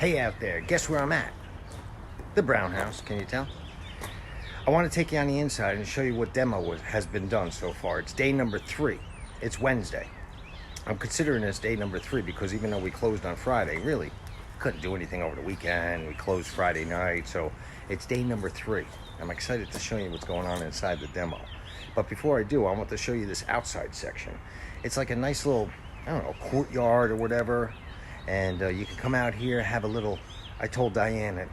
Hey out there, guess where I'm at? The Brown House, can you tell? I want to take you on the inside and show you what demo has been done so far. It's day number 3. It's Wednesday. I'm considering this day number 3 because even though we closed on Friday, really couldn't do anything over the weekend. We closed Friday night, so it's day number 3. I'm excited to show you what's going on inside the demo. But before I do, I want to show you this outside section. It's like a nice little, I don't know, courtyard or whatever. And you can come out here, have a little, I told Diane that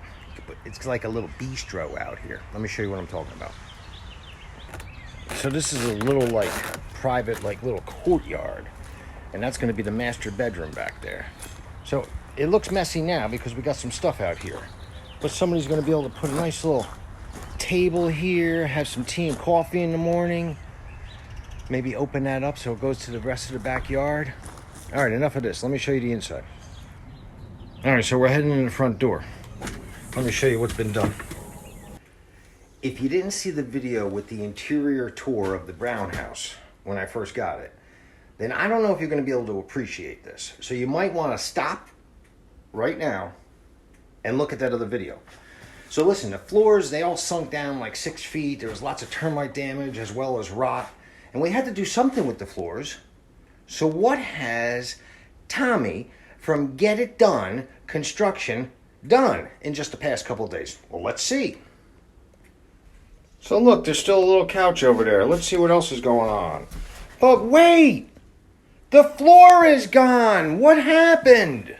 it's like a little bistro out here. Let me show you what I'm talking about. So this is a little like private, like little courtyard. And that's gonna be the master bedroom back there. So it looks messy now because we got some stuff out here. But somebody's gonna be able to put a nice little table here, have some tea and coffee in the morning. Maybe open that up so it goes to the rest of the backyard. All right, enough of this. Let me show you the inside. All right, so we're heading in the front door. Let me show you what's been done. If you didn't see the video with the interior tour of the Brown House when I first got it, then I don't know if you're going to be able to appreciate this. So you might want to stop right now and look at that other video. So listen, the floors, they all sunk down like 6 feet. There was lots of termite damage as well as rot. And we had to do something with the floors. So what has Tommy from Get It Done Construction done in just the past couple of days? Well, let's see. So look, there's still a little couch over there. Let's see what else is going on. But wait! The floor is gone! What happened?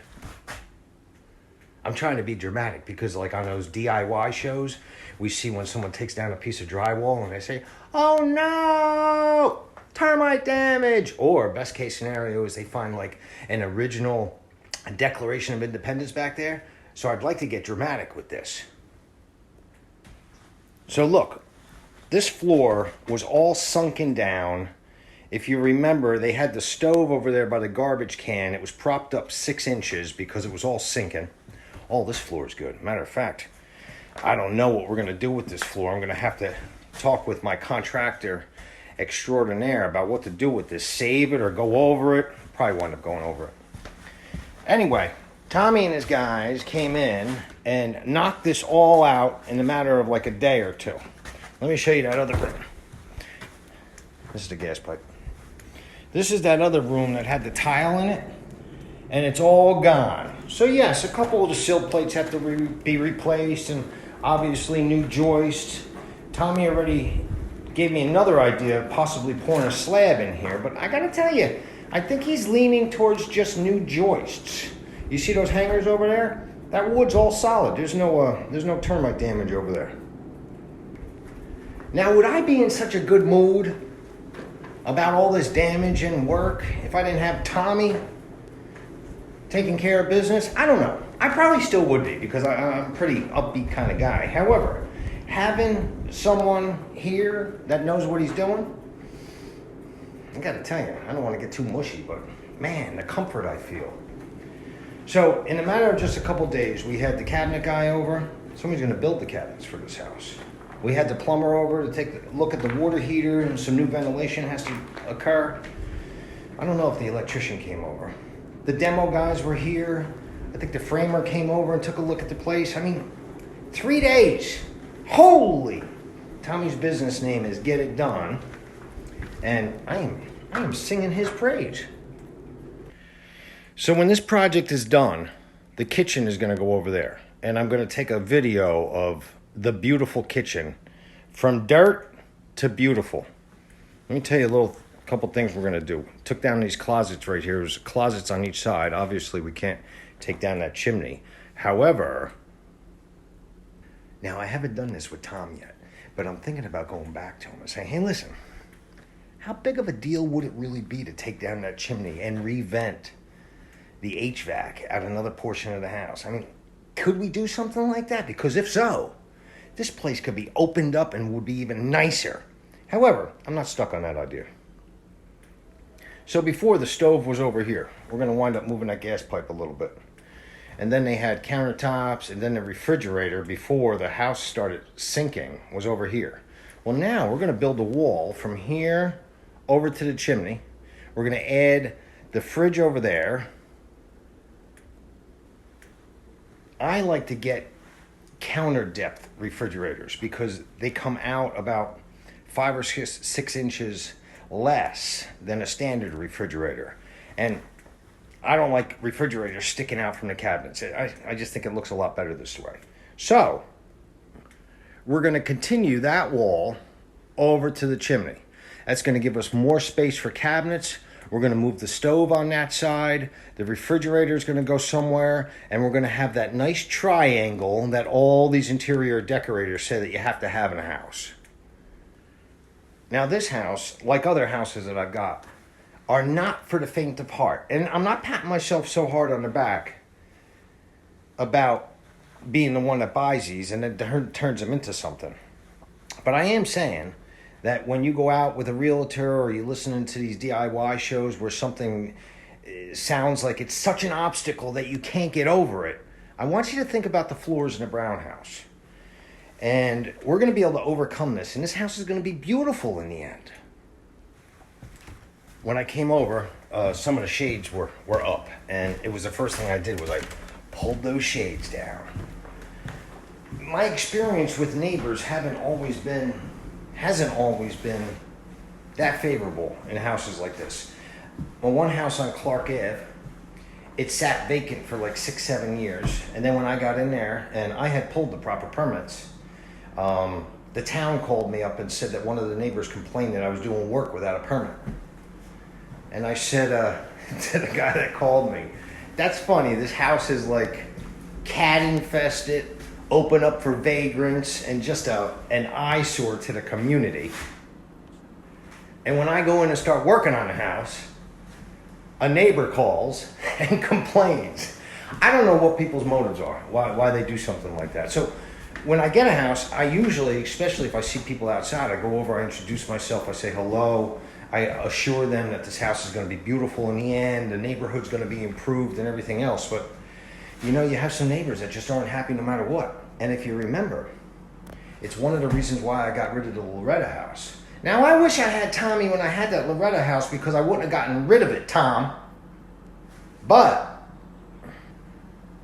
I'm trying to be dramatic because like on those DIY shows, we see when someone takes down a piece of drywall and they say, "Oh no! Termite damage!" Or best case scenario is they find like an original Declaration of Independence back there. So I'd like to get dramatic with this. So look, this floor was all sunken down. If you remember, they had the stove over there by the garbage can. It was propped up 6 inches because it was all sinking. Oh, this floor is good. Matter of fact, I don't know what we're going to do with this floor. I'm going to have to talk with my contractor extraordinaire about what to do with this. Save it or go over it. Probably wind up going over it. Anyway, Tommy and his guys came in and knocked this all out in a matter of like a day or two. Let me show you that other room. This is the gas pipe. This is that other room that had the tile in it, and it's all gone. So yes, a couple of the sill plates have to be replaced, and obviously new joists. Tommy already gave me another idea of possibly pouring a slab in here, but I gotta tell you, I think he's leaning towards just new joists. You see those hangers over there? That wood's all solid. There's no termite damage over there. Now, would I be in such a good mood about all this damage and work if I didn't have Tommy taking care of business? I don't know. I probably still would be because I'm a pretty upbeat kind of guy. However, having someone here that knows what he's doing, I gotta tell you, I don't want to get too mushy, but man, the comfort I feel. So in a matter of just a couple days, we had the cabinet guy over. Somebody's gonna build the cabinets for this house. We had the plumber over to take a look at the water heater, and some new ventilation has to occur. I don't know if the electrician came over. The demo guys were here. I think the framer came over and took a look at the place. I mean, 3 days. Holy! Tommy's business name is Get It Done. And I am singing his praise. So when this project is done, the kitchen is going to go over there. And I'm going to take a video of the beautiful kitchen from dirt to beautiful. Let me tell you a couple things we're going to do. Took down these closets right here. There's closets on each side. Obviously, we can't take down that chimney. However, now I haven't done this with Tom yet, but I'm thinking about going back to him and saying, "Hey, listen, how big of a deal would it really be to take down that chimney and re-vent the HVAC at another portion of the house? I mean, could we do something like that? Because if so, this place could be opened up and would be even nicer." However, I'm not stuck on that idea. So before, the stove was over here. We're going to wind up moving that gas pipe a little bit. And then they had countertops, and then the refrigerator before the house started sinking was over here. Well, now we're going to build a wall from here over to the chimney. We're going to add the fridge over there. I like to get counter depth refrigerators because they come out about 5 or 6 inches less than a standard refrigerator. And I don't like refrigerators sticking out from the cabinets. I just think it looks a lot better this way. So we're going to continue that wall over to the chimney. That's going to give us more space for cabinets. We're going to move the stove on that side. The refrigerator is going to go somewhere. And we're going to have that nice triangle that all these interior decorators say that you have to have in a house. Now this house, like other houses that I've got, are not for the faint of heart. And I'm not patting myself so hard on the back about being the one that buys these and then turns them into something. But I am saying that when you go out with a realtor or you're listening to these DIY shows where something sounds like it's such an obstacle that you can't get over it, I want you to think about the floors in a brown house. And we're going to be able to overcome this. And this house is going to be beautiful in the end. When I came over, some of the shades were up. And it was the first thing I did was I pulled those shades down. My experience with neighbors hasn't always been that favorable in houses like this. Well, one house on Clark Ave, it sat vacant for like 6-7 years. And then when I got in there and I had pulled the proper permits, the town called me up and said that one of the neighbors complained that I was doing work without a permit. And I said to the guy that called me, that's funny, this house is like cat infested, open up for vagrants, and just an eyesore to the community. And when I go in and start working on the house, a neighbor calls and complains. I don't know what people's motives are, why they do something like that. So when I get a house, I usually, especially if I see people outside, I go over, I introduce myself, I say hello, I assure them that this house is going to be beautiful in the end, the neighborhood's going to be improved and everything else. But you know, you have some neighbors that just aren't happy no matter what. And if you remember, it's one of the reasons why I got rid of the Loretta house. Now, I wish I had Tommy when I had that Loretta house because I wouldn't have gotten rid of it, Tom. But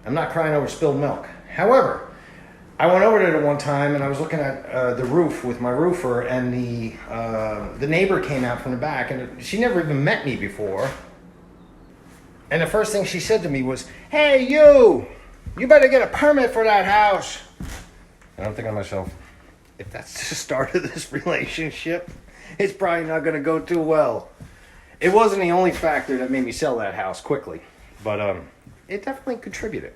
I'm not crying over spilled milk. However, I went over there one time and I was looking at the roof with my roofer, and the neighbor came out from the back, and she never even met me before. And the first thing she said to me was, "Hey, you better get a permit for that house." And I'm thinking to myself, if that's the start of this relationship, it's probably not going to go too well. It wasn't the only factor that made me sell that house quickly, but it definitely contributed.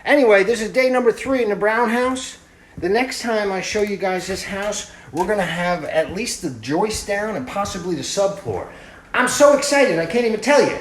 Anyway, this is day number 3 in the brown house. The next time I show you guys this house, we're going to have at least the joist down and possibly the subfloor. I'm so excited, I can't even tell you.